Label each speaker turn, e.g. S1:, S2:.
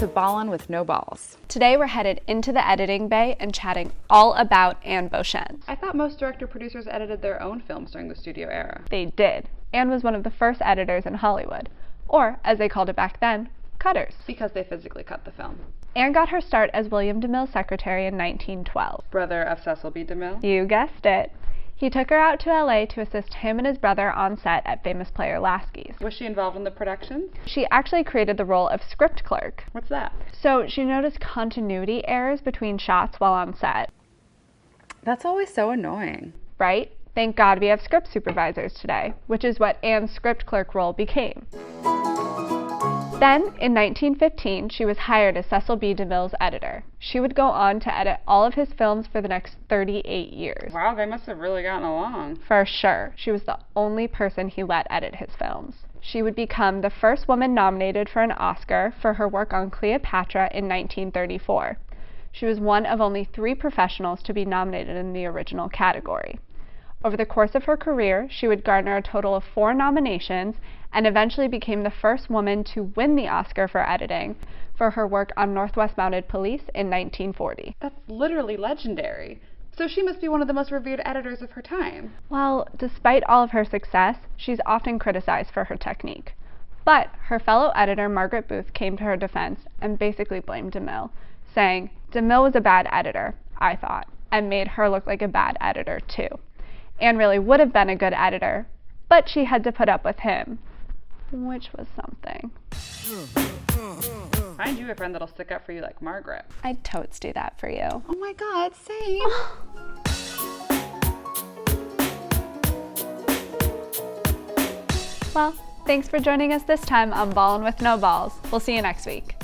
S1: to Ballin with no balls.
S2: Today we're headed into the editing bay and chatting all about Anne Bauchens.
S1: I thought most director-producers edited their own films during the studio era.
S2: They did. Anne was one of the first editors in Hollywood, or as they called it back then, cutters.
S1: Because they physically cut the film.
S2: Anne got her start as William DeMille's secretary in 1912.
S1: Brother of Cecil B. DeMille.
S2: You guessed it. He took her out to LA to assist him and his brother on set at famous player Lasky's.
S1: Was she involved in the productions?
S2: She actually created the role of script clerk.
S1: What's that?
S2: So she noticed continuity errors between shots while on set.
S1: That's always so annoying.
S2: Right? Thank God we have script supervisors today, which is what Anne's script clerk role became. Then, in 1915, she was hired as Cecil B. DeMille's editor. She would go on to edit all of his films for the next 38 years.
S1: Wow, they must have really gotten along.
S2: For sure. She was the only person he let edit his films. She would become the first woman nominated for an Oscar for her work on Cleopatra in 1934. She was one of only 3 professionals to be nominated in the original category. Over the course of her career, she would garner a total of 4 nominations and eventually became the first woman to win the Oscar for editing for her work on Northwest Mounted Police in 1940.
S1: That's literally legendary. So she must be one of the most revered editors of her time.
S2: Well, despite all of her success, she's often criticized for her technique. But her fellow editor, Margaret Booth, came to her defense and basically blamed DeMille, saying, DeMille was a bad editor, I thought, and made her look like a bad editor too. Anne really would have been a good editor, but she had to put up with him, which was something.
S1: Find you a friend that'll stick up for you like Margaret.
S2: I'd totes do that for you.
S1: Oh my God, same.
S2: Well, thanks for joining us this time on Ballin' with No Balls. We'll see you next week.